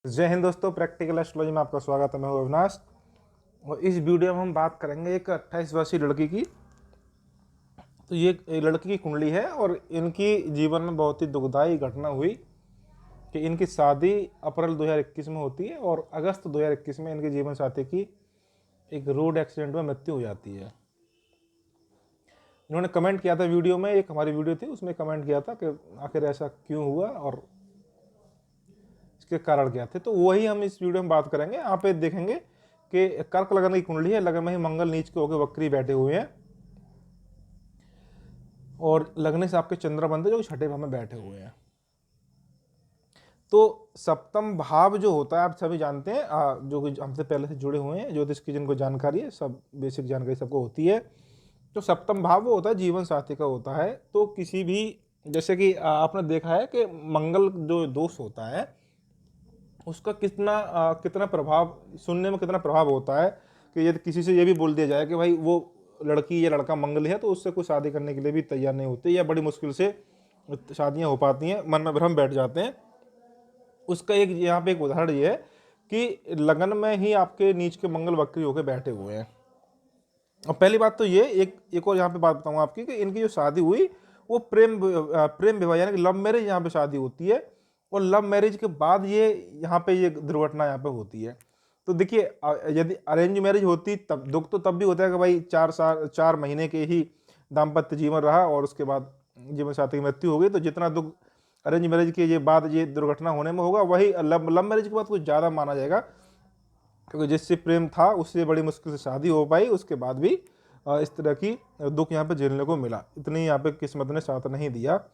जय हिंद दोस्तों, practical astrology में आपका स्वागत है। मैं हूं अविनाश और इस वीडियो में हम बात करेंगे एक 28 वर्षीय लड़की की। तो ये लड़की की कुंडली है और इनकी जीवन में बहुत ही दुखदायी घटना हुई कि इनकी शादी अप्रैल 2021 में होती है और अगस्त 2021 में इनके जीवन साथी की एक रोड एक्सीडेंट में मृत्यु हो जाती है। इन्होंने कमेंट किया था वीडियो में, एक हमारी वीडियो थी उसमें कमेंट किया था कि आखिर ऐसा क्यों हुआ और इसके कारण क्या थे। तो वही हम इस वीडियो में बात करेंगे। यहाँ पे देखेंगे कि कर्क लगन की कुंडली है, लगन में ही मंगल नीच के होकर वक्री बैठे हुए हैं और लगने से आपके चंद्र बनते जो छठे भाव में बैठे हुए हैं। तो सप्तम भाव जो होता है आप सभी जानते हैं, जो कि हमसे पहले से जुड़े हुए हैं, ज्योतिष की जिनको जानकारी है, सब बेसिक जानकारी सबको होती है। तो सप्तम भाव वो होता है जीवन साथी का होता है। तो किसी भी, जैसे कि आपने देखा है कि मंगल जो दोष होता है उसका कितना प्रभाव सुनने में कितना प्रभाव होता है कि यदि किसी से ये भी बोल दिया जाए कि भाई वो लड़की या लड़का मंगली है तो उससे कोई शादी करने के लिए भी तैयार नहीं होते या बड़ी मुश्किल से शादियां हो पाती हैं, मन में भ्रम बैठ जाते हैं। उसका एक यहाँ पे एक उदाहरण ये है कि लगन में ही आपके नीच के मंगल वक्री होकर बैठे हुए हैं। और पहली बात तो ये एक और यहाँ पे बात बताऊँ आपकी कि इनकी जो शादी हुई वो प्रेम विवाह यानी कि लव मैरिज यहाँ पे शादी होती है और लव मैरिज के बाद ये यहाँ पे ये दुर्घटना यहाँ पे होती है। तो देखिए, यदि अरेंज मैरिज होती तब दुख तो तब भी होता है कि भाई 4 महीने के ही दाम्पत्य जीवन रहा और उसके बाद जीवन साथी की मृत्यु हो गई। तो जितना दुख अरेंज मैरिज के ये बाद ये दुर्घटना होने में होगा वही लव मैरिज के बाद कुछ ज़्यादा माना जाएगा, क्योंकि जिससे प्रेम था उससे बड़ी मुश्किल से शादी हो पाई, उसके बाद भी इस तरह की दुख यहाँ पे झेलने को मिला। इतनी यहाँ पे किस्मत ने साथ नहीं दिया।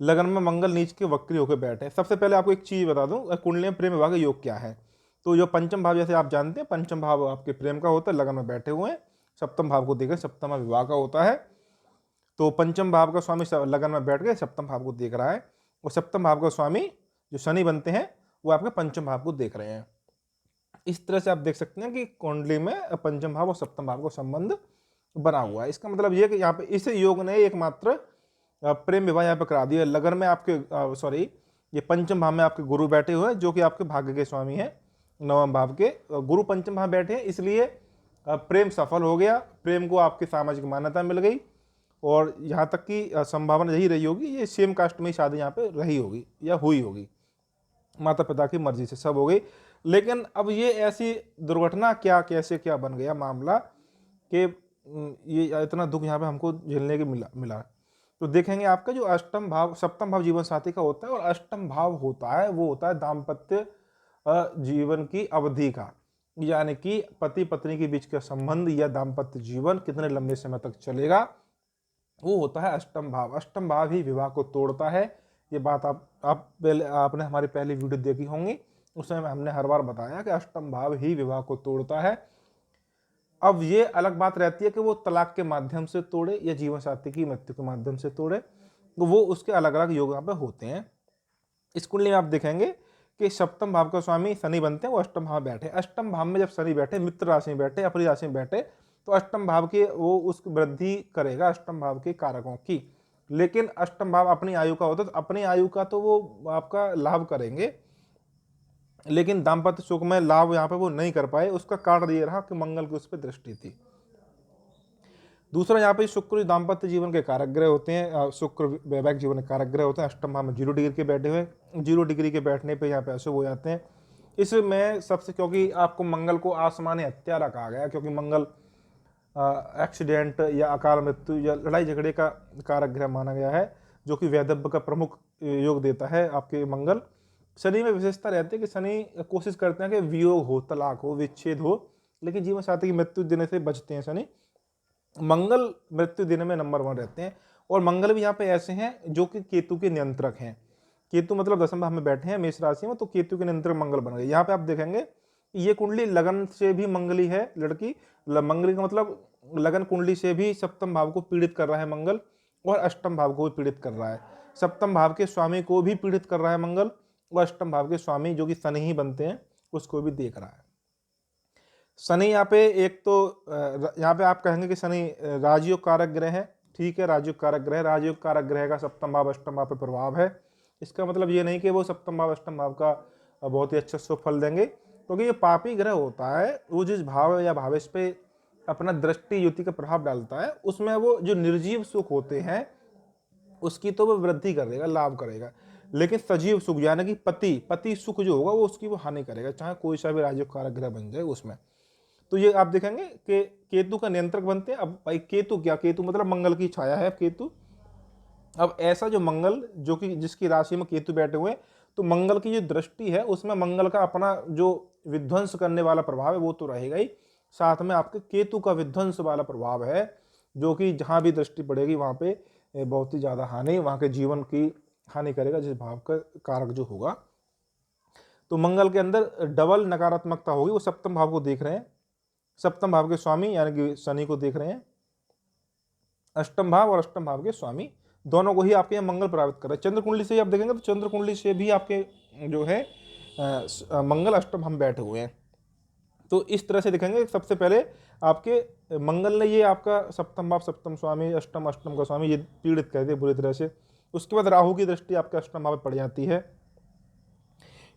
लगन में मंगल नीच के वक्री होकर बैठे। सबसे पहले आपको एक चीज बता दूं, कुंडली में प्रेम विवाह का योग क्या है। तो जो पंचम भाव, जैसे आप जानते हैं पंचम भाव आपके प्रेम का होता है, लगन में बैठे हुए हैं। सप्तम भाव को देखें, सप्तम भाव विवाह का होता है। तो पंचम भाव का स्वामी लगन में बैठ गए, सप्तम भाव को देख रहा है और सप्तम भाव का स्वामी जो शनि बनते हैं वो आपके पंचम भाव को देख रहे हैं। इस तरह से आप देख सकते हैं कि कुंडली में पंचम भाव और सप्तम भाव का संबंध बना हुआ है। इसका मतलब यह कि यहाँ पे इस योग ने एकमात्र प्रेम विवाह यहाँ पे करा दिया। लगन में आपके सॉरी, ये पंचम भाव में आपके गुरु बैठे हुए हैं जो कि आपके भाग्य के स्वामी हैं। नवम भाव के गुरु पंचम भाव बैठे हैं, इसलिए प्रेम सफल हो गया, प्रेम को आपकी सामाजिक मान्यता मिल गई और यहाँ तक कि संभावना यही रही होगी ये सेम कास्ट में ही शादी यहाँ पे रही होगी या हुई होगी, माता पिता की मर्जी से सब हो गई। लेकिन अब ये ऐसी दुर्घटना कैसे क्या बन गया मामला कि ये इतना दुख यहाँ पे हमको झेलने के मिला। तो देखेंगे आपका जो अष्टम भाव सप्तम भाव जीवन साथी का होता है और अष्टम भाव होता है वो होता है दाम्पत्य जीवन की अवधि का, यानी कि पति पत्नी के बीच का संबंध या दाम्पत्य जीवन कितने लंबे समय तक चलेगा, वो होता है अष्टम भाव। अष्टम भाव ही विवाह को तोड़ता है। ये बात आपने हमारी पहली वीडियो देखी होंगी, उसमें हमने हर बार बताया कि अष्टम भाव ही विवाह को तोड़ता है। अब ये अलग बात रहती है कि वो तलाक के माध्यम से तोड़े या जीवन साथी की मृत्यु के माध्यम से तोड़े, तो वो उसके अलग अलग योग यहाँ पे होते हैं। इस कुंडली में आप देखेंगे कि सप्तम भाव का स्वामी शनि बनते हैं, वो अष्टम भाव बैठे। अष्टम भाव में जब शनि बैठे, मित्र राशि में बैठे, अपनी राशि में बैठे, तो अष्टम भाव के वो उसकी वृद्धि करेगा अष्टम भाव के कारकों की। लेकिन अष्टम भाव अपनी आयु का होता है तो अपनी आयु का तो वो आपका लाभ करेंगे, लेकिन दाम्पत्य सुख में लाभ यहाँ पे वो नहीं कर पाए। उसका कारण ये रहा कि मंगल की उस पर दृष्टि थी। दूसरा यहाँ पे शुक्र दाम्पत्य जीवन के कारक ग्रह होते हैं, शुक्र वैवाहिक जीवन के कारक ग्रह होते हैं। अष्टम भाव में 0 डिग्री के बैठे हुए, 0 डिग्री के बैठने पे यहाँ पे अशुभ हो जाते हैं। इसमें सबसे, क्योंकि आपको मंगल को आसमानी हत्यारा कहा गया, क्योंकि मंगल एक्सीडेंट या अकाल मृत्यु या लड़ाई झगड़े का कारक ग्रह माना गया है, जो कि वैधव्य का प्रमुख योग देता है आपके मंगल। शनि में विशेषता रहती है कि शनि कोशिश करते हैं कि वियोग हो, तलाक हो, विच्छेद हो, लेकिन जीवन साथी की मृत्यु देने से बचते हैं शनि। मंगल मृत्यु देने में नंबर 1 रहते हैं। और मंगल भी यहाँ पे ऐसे हैं जो कि केतु के नियंत्रक हैं। केतु मतलब दसम भाव में बैठे हैं मेष राशि में, तो केतु के नियंत्रक मंगल बन गए। यहाँ पे आप देखेंगे ये कुंडली लगन से भी मंगली है लड़की। मंगली का मतलब लगन कुंडली से भी सप्तम भाव को पीड़ित कर रहा है मंगल और अष्टम भाव को भी पीड़ित कर रहा है। सप्तम भाव के स्वामी को भी पीड़ित कर रहा है मंगल और अष्टम भाव के स्वामी जो कि शनि ही बनते हैं उसको भी देख रहा है। शनि यहाँ पे एक तो यहाँ पे आप कहेंगे कि शनि राजयोग कारक ग्रह है, ठीक है, राजयोग कारक ग्रह, राजयोग कारक ग्रह का सप्तम भाव अष्टम भाव पे प्रभाव है। इसका मतलब ये नहीं कि वो सप्तम भाव अष्टम भाव का बहुत ही अच्छा शुभ फल देंगे, क्योंकि ये पापी ग्रह होता है वो जिस भाव या भावेश पे अपना दृष्टि युति का प्रभाव डालता है उसमें वो जो निर्जीव सुख होते हैं उसकी तो वो वृद्धि करेगा, लाभ करेगा, लेकिन सजीव सुख यानी कि पति सुख जो होगा वो उसकी वो हानि करेगा, चाहे कोई सा भी राजयोग कारक ग्रह बन जाए उसमें। तो ये आप देखेंगे कि केतु का नियंत्रक बनते हैं। अब भाई केतु क्या, केतु मतलब मंगल की छाया है केतु। अब ऐसा जो मंगल जो कि जिसकी राशि में केतु बैठे हुए हैं, तो मंगल की जो दृष्टि है उसमें मंगल का अपना जो विध्वंस करने वाला प्रभाव है वो तो रहेगा ही, साथ में आपके केतु का विध्वंस वाला प्रभाव है जो कि जहां भी दृष्टि पड़ेगी वहां पे बहुत ही ज्यादा हानि, वहां के जीवन की हानि करेगा जिस भाव का कारक जो होगा। तो मंगल के अंदर डबल नकारात्मकता होगी, वो सप्तम भाव को देख रहे हैं, सप्तम भाव के स्वामी यानी कि शनि को देख रहे हैं, अष्टम भाव और अष्टम भाव के स्वामी दोनों को ही आपके यहाँ मंगल प्रभावित कर रहे हैं। चंद्र कुंडली से ही आप देखेंगे तो चंद्र कुंडली से भी आपके जो है मंगल अष्टम हम बैठे हुए हैं। तो इस तरह से देखेंगे सबसे पहले आपके मंगल ने ये आपका सप्तम भाव सप्तम स्वामी अष्टम अष्टम का स्वामी ये पीड़ित कर दिया बुरी तरह से। उसके बाद राहु की दृष्टि आपके अष्टम भाव में पड़ जाती है,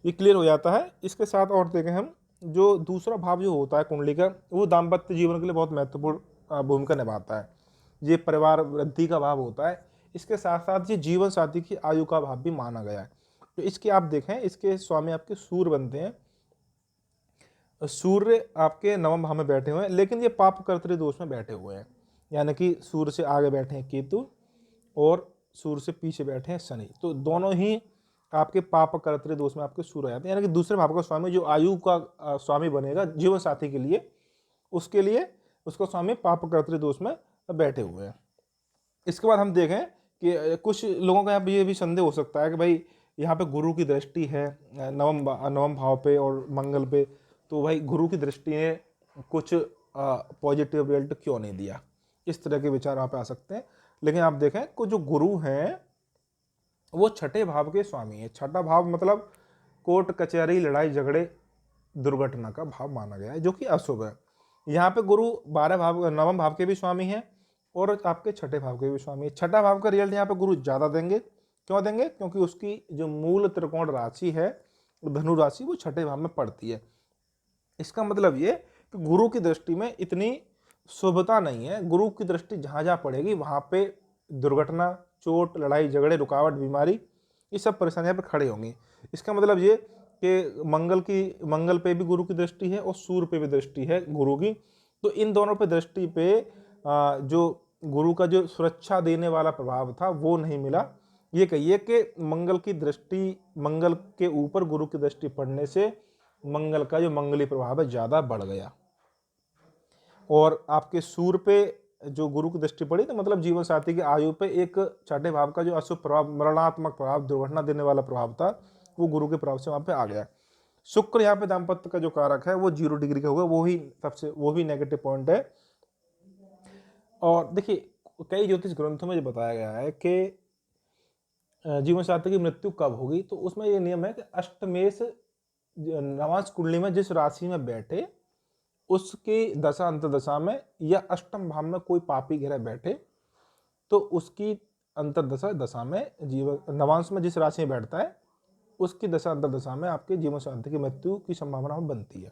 ये क्लियर हो जाता है। इसके साथ और देखें हम, जो दूसरा भाव जो होता है कुंडली का वो दाम्पत्य जीवन के लिए बहुत महत्वपूर्ण भूमिका निभाता है, ये परिवार वृद्धि का भाव होता है। इसके साथ साथ ये जीवन साथी की आयु का भाव भी माना गया है। तो इसके आप देखें इसके स्वामी आपके सूर्य बनते हैं, सूर्य आपके नवम भाव में बैठे हुए हैं, लेकिन ये पाप कर्तृ दोष में बैठे हुए हैं, यानी कि सूर्य से आगे बैठे हैं केतु और सूर्य से पीछे बैठे हैं शनि। तो दोनों ही आपके पाप कर्तृ दोष में आपके सूर्य आते हैं, यानी कि दूसरे भाव का स्वामी जो आयु का स्वामी बनेगा जीवन साथी के लिए, उसके लिए उसका स्वामी पाप कर्तृ दोष में बैठे हुए हैं। इसके बाद हम देखें कि कुछ लोगों का यहाँ पे ये भी संदेह हो सकता है कि भाई यहाँ पे गुरु की दृष्टि है नवम भाव पे और मंगल पे, तो भाई गुरु की दृष्टि ने कुछ पॉजिटिव रिजल्ट क्यों नहीं दिया, इस तरह के विचार वहाँ पे आ सकते हैं। लेकिन आप देखें को जो गुरु हैं वो छठे भाव के स्वामी है। छठा भाव मतलब कोर्ट कचहरी लड़ाई झगड़े दुर्घटना का भाव माना गया है जो कि अशुभ है। यहाँ पे गुरु 12 भाव नवम भाव के भी स्वामी हैं और आपके छठे भाव के भी स्वामी है। छठा भाव का रिजल्ट यहाँ पे गुरु ज़्यादा देंगे, क्यों देंगे, क्योंकि उसकी जो मूल त्रिकोण राशि है धनु राशि वो छठे भाव में पड़ती है। इसका मतलब ये कि गुरु की दृष्टि में इतनी शुभता नहीं है, गुरु की दृष्टि जहाँ जहाँ पड़ेगी वहाँ पे दुर्घटना चोट लड़ाई झगड़े रुकावट बीमारी ये सब परेशानियाँ पे खड़े होंगी। इसका मतलब ये कि मंगल पे भी गुरु की दृष्टि है और सूर्य पे भी दृष्टि है गुरु की, तो इन दोनों पे दृष्टि पे जो गुरु का जो सुरक्षा देने वाला प्रभाव था वो नहीं मिला। ये कहिए कि मंगल की दृष्टि मंगल के ऊपर गुरु की दृष्टि पड़ने से मंगल का जो मंगली प्रभाव है ज़्यादा बढ़ गया, और आपके सूर्य पे जो गुरु की दृष्टि पड़ी तो मतलब जीवन साथी की आयु पे एक छठे भाव का जो अशुभ प्रभाव मरणात्मक प्रभाव दुर्घटना देने वाला प्रभाव था वो गुरु के प्रभाव से वहाँ पे आ गया। शुक्र यहाँ पे दाम्पत्य का जो कारक है वो 0 डिग्री का होगा, वो ही नेगेटिव पॉइंट है। और देखिए कई ज्योतिष ग्रंथों में जो बताया गया है कि जीवन साथी की मृत्यु कब होगी, तो उसमें ये नियम है कि अष्टमेश नवांश कुंडली में जिस राशि में बैठे उसकी दशा अंतर्दशा में या अष्टम भाव में कोई पापी ग्रह बैठे तो उसकी अंतर्दशा दशा में जीवन नवांश में जिस राशि में बैठता है उसकी दशा अंतर्दशा में आपके जीवन साथी की मृत्यु की संभावना बनती है।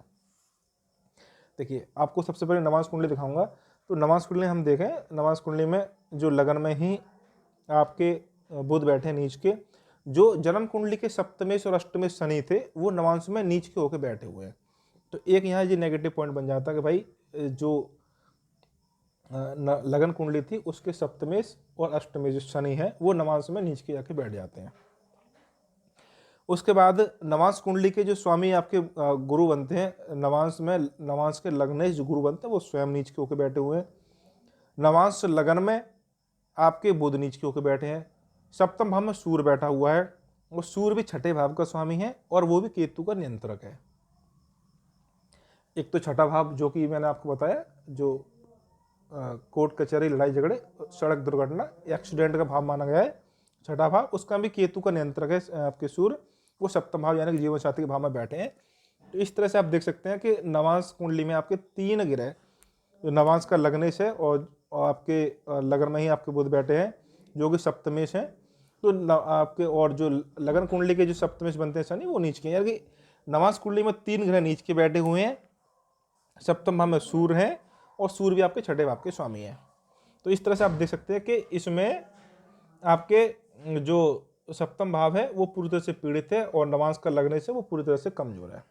देखिए आपको सबसे पहले नवांश कुंडली दिखाऊंगा। तो नवांश कुंडली हम देखें, नवांश कुंडली में जो लगन में ही आपके बुध बैठे नीच के, जो जन्म कुंडली के सप्तमेश और अष्टमेश शनि थे वो नवांश में नीच के होकर बैठे हुए हैं। तो एक यहाँ ये नेगेटिव पॉइंट बन जाता है कि भाई जो लगन कुंडली थी उसके सप्तमेश और अष्टमेश जो शनि है वो नवांश में नीच के जाके बैठ जाते हैं। उसके बाद नवांश कुंडली के जो स्वामी आपके गुरु बनते हैं नवांश के लग्नेश जो गुरु बनते हैं वो स्वयं नीच के होकर बैठे हुए हैं। नवांश लगन में आपके बुध नीच के होकर बैठे हैं। सप्तम भाव में सूर्य बैठा हुआ है और सूर्य भी छठे भाव का स्वामी है और वो भी केतु का नियंत्रक है। एक तो छठा भाव जो कि मैंने आपको बताया जो कोर्ट कचहरी लड़ाई झगड़े सड़क दुर्घटना एक्सीडेंट का भाव माना गया है छठा भाव, उसका भी केतु का नियंत्रक है आपके सूर्य, वो सप्तम भाव यानी कि जीवन साथी के भाव में बैठे हैं। तो इस तरह से आप देख सकते हैं कि नवांश कुंडली में आपके 3 ग्रह जो नवांश का लग्नेश है और आपके लगन में ही आपके बुध बैठे हैं जो कि सप्तमेश हैं। तो आपके और जो लगन कुंडली के जो सप्तमेश बनते हैं शनि वो नीच के हैं, यानी कि नवांश कुंडली में 3 ग्रह नीच के बैठे हुए हैं, सप्तम भाव में सूर्य है और सूर्य भी आपके छठे भाव के स्वामी है। तो इस तरह से आप देख सकते हैं कि इसमें आपके जो सप्तम भाव है वो पूरी तरह से पीड़ित है और नवांश का लगने से वो पूरी तरह से कमजोर है।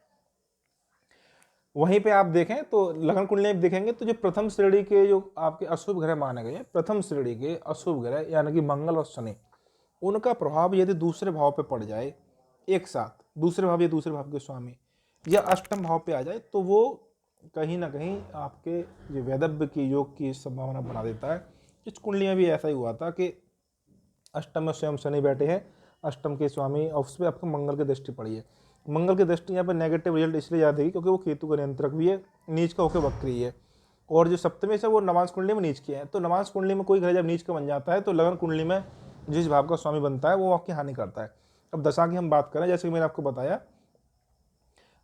वहीं पे आप देखें तो लगन कुंडली में देखेंगे तो जो प्रथम श्रेणी के जो आपके अशुभ ग्रह माने गए, प्रथम श्रेणी के अशुभ ग्रह यानी कि मंगल और शनि, उनका प्रभाव यदि दूसरे भाव पे पड़ जाए एक साथ, दूसरे भाव या दूसरे भाव के स्वामी या अष्टम भाव पे आ जाए, तो वो कहीं ना कहीं आपके जो वैदव्य की योग की संभावना बना देता है। इस कुंडली में भी ऐसा ही हुआ था कि अष्टम में स्वयं शनि बैठे हैं, अष्टम के स्वामी, और उस पर आपको मंगल की दृष्टि पड़ी है। मंगल की दृष्टि यहाँ पर नेगेटिव रिजल्ट इसलिए याद है क्योंकि वो केतु का नियंत्रक भी है, नीच का होकर वक्री है, और जो सप्तमी से वो नवांश कुंडली में नीच के हैं। तो नवांश कुंडली में कोई ग्रह जब नीच का बन जाता है तो लगन कुंडली में जिस भाव का स्वामी बनता है वो आपकी हानि करता है। अब दशा की हम बात करें, जैसे कि मैंने आपको बताया,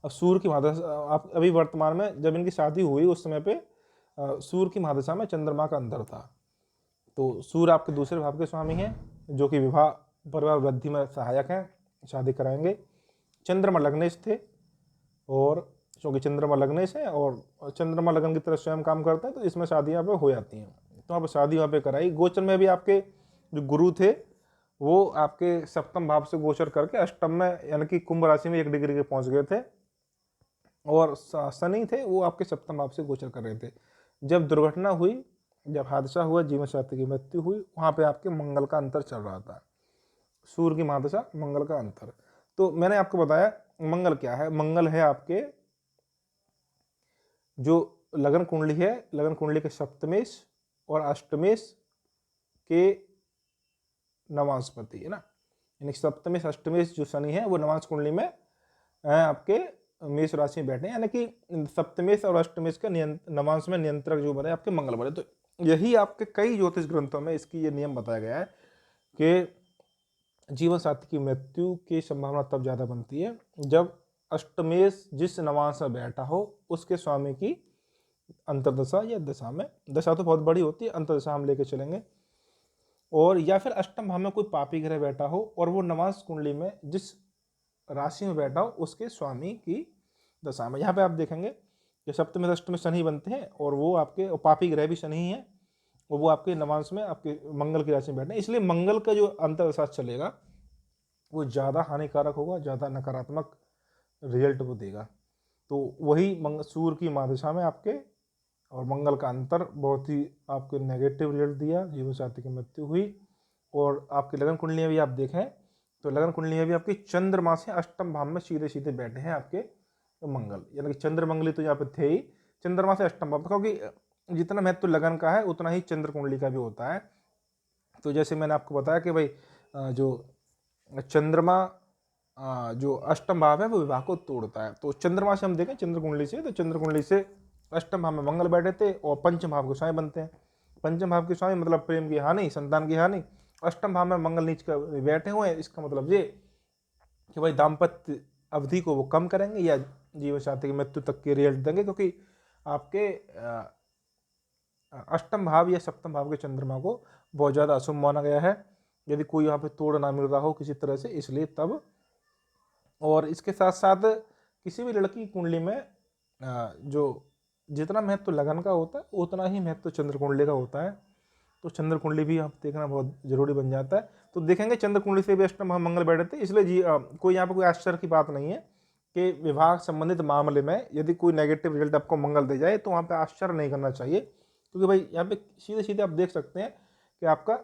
अब सूर्य की महादशा, आप अभी वर्तमान में जब इनकी शादी हुई उस समय पे सूर्य की महादशा में चंद्रमा का अंतर था। तो सूर्य आपके दूसरे भाव के स्वामी हैं जो कि विवाह परिवार वृद्धि में सहायक हैं, शादी कराएंगे। चंद्रमा लग्नेश थे, और क्योंकि चंद्रमा लग्नेश है और चंद्रमा लगन की तरह स्वयं काम करता है तो इसमें शादियाँ पे हो जाती हैं। तो आप शादी वहाँ पे कराई। गोचर में भी आपके जो गुरु थे वो आपके सप्तम भाव से गोचर करके अष्टम में यानी कि कुंभ राशि में 1 डिग्री के पहुँच गए थे, और शनि थे वो आपके सप्तम भाव से गोचर कर रहे थे। जब दुर्घटना हुई, जब हादसा हुआ, जीवन साथी की मृत्यु हुई, वहाँ पे आपके मंगल का अंतर चल रहा था, सूर्य की महादशा मंगल का अंतर। तो मैंने आपको बताया मंगल क्या है। मंगल है आपके जो लगन कुंडली है, लगन कुंडली के सप्तमेश और अष्टमेश के नवांशपति है ना, यानी सप्तमेश अष्टमेश जो शनि है वो नवांश कुंडली में आपके मेष राशि में बैठे हैं, यानी कि सप्तमेश और अष्टमेश का नवांश में नियंत्रक जो बने आपके मंगल बने। तो यही आपके कई ज्योतिष ग्रंथों में इसकी ये नियम बताया गया है कि जीवन साथी की मृत्यु की संभावना तब ज़्यादा बनती है जब अष्टमेश जिस नवांश में बैठा हो उसके स्वामी की अंतर्दशा या दशा में, दशा तो बहुत बड़ी होती है, अंतर्दशा हम लेके चलेंगे, और या फिर अष्टम भाव में कोई पापी ग्रह बैठा हो और वो नवांश कुंडली में जिस राशि में बैठा हो उसके स्वामी की दशा में। यहाँ पे आप देखेंगे कि सप्तम अष्टम शनि बनते हैं और वो आपके, और पापी ग्रह भी शनि ही है, और वो आपके नवांश में आपके मंगल की राशि में बैठे हैं। इसलिए मंगल का जो अंतर्दशा चलेगा वो ज़्यादा हानिकारक होगा, ज़्यादा नकारात्मक रिजल्ट वो देगा। तो वही सूर्य की महादशा में आपके और मंगल का अंतर बहुत ही आपके नेगेटिव रिजल्ट दिया, जीवन साथी की मृत्यु हुई। और आपकी लगन कुंडलियाँ भी आप देखें तो लगन कुंडलियाँ भी आपकी चंद्रमा से अष्टम भाव में सीधे सीधे बैठे हैं आपके मंगल, यानी कि चंद्र मंगली तो यहाँ पे थे ही, चंद्रमा से अष्टम भाव, क्योंकि जितना महत्व लगन का है उतना ही चंद्र कुंडली का भी होता है। तो जैसे मैंने आपको बताया कि भाई जो चंद्रमा जो अष्टम भाव है वो विवाह को तोड़ता है। तो चंद्रमा से हम देखें चंद्र कुंडली से, तो चंद्र कुंडली से अष्टम भाव में मंगल बैठे थे और पंचम भाव के स्वामी बनते हैं। पंचम भाव के स्वामी मतलब प्रेम की हानि, संतान की हानि। अष्टम भाव में मंगल नीच का बैठे हुए हैं, इसका मतलब ये कि भाई दाम्पत्य अवधि को वो कम करेंगे या जीवन साथी की मृत्यु तक के रिजल्ट देंगे, क्योंकि आपके अष्टम भाव या सप्तम भाव के चंद्रमा को बहुत ज़्यादा अशुभ माना गया है यदि कोई यहाँ पे तोड़ ना मिल रहा हो किसी तरह से, इसलिए तब। और इसके साथ साथ किसी भी लड़की की कुंडली में जो जितना महत्व लगन का होता है उतना ही महत्व चंद्र कुंडली का होता है। तो चंद्र कुंडली भी आप देखना बहुत जरूरी बन जाता है। तो देखेंगे चंद्र कुंडली से भी अष्टम मंगल बैठे थे, इसलिए कोई यहाँ पर कोई आश्चर्य की बात नहीं है कि विवाह संबंधित मामले में यदि कोई नेगेटिव रिजल्ट आपको मंगल दे जाए तो वहाँ पे आश्चर्य नहीं करना चाहिए, क्योंकि भाई यहाँ पे सीधे सीधे आप देख सकते हैं कि आपका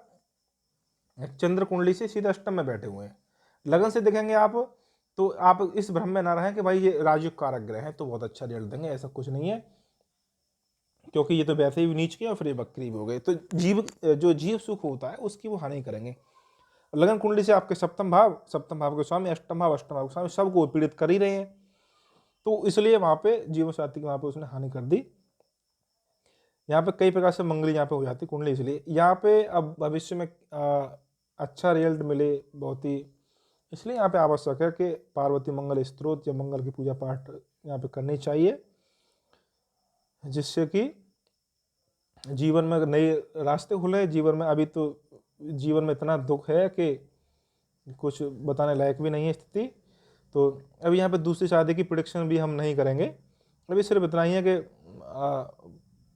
चंद्र कुंडली से सीधे अष्टम में बैठे हुए हैं। लगन से देखेंगे आप तो आप इस भ्रम में ना रहें कि भाई ये राजयोग कारक ग्रह है तो बहुत अच्छा रिजल्ट देंगे, ऐसा कुछ नहीं है, क्योंकि ये तो वैसे ही नीच के और फिर ये वक्री भी हो गए। तो जो जीव सुख होता है उसकी वो हानि करेंगे। लगन कुंडली से आपके सप्तम भाव के स्वामी, अष्टम भाव के स्वामी सबको पीड़ित कर ही रहे हैं, तो इसलिए वहां पे जीवन साथी की वहां पे उसने हानि कर दी। यहाँ पे कई प्रकार से मंगली यहाँ पे हो जाती कुंडली, इसलिए यहाँ पे अब भविष्य में अच्छा रिजल्ट मिले बहुत ही, इसलिए यहाँ पे आवश्यक है कि पार्वती मंगल स्त्रोत या मंगल की पूजा पाठ यहाँ पे करनी चाहिए, जिससे कि जीवन में नए रास्ते खुले। जीवन में अभी तो जीवन में इतना दुख है कि कुछ बताने लायक भी नहीं है स्थिति। तो अभी यहाँ पे दूसरी शादी की प्रिडिक्शन भी हम नहीं करेंगे, अभी सिर्फ इतना ही है कि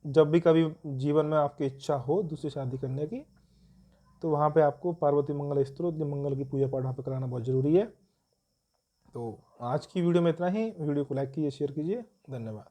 जब भी कभी जीवन में आपकी इच्छा हो दूसरी शादी करने की, तो वहाँ पे आपको पार्वती मंगल स्तोत्र मंगल की पूजा पाठ वहाँ पे कराना बहुत ज़रूरी है। तो आज की वीडियो में इतना ही। वीडियो को लाइक कीजिए, शेयर कीजिए। धन्यवाद।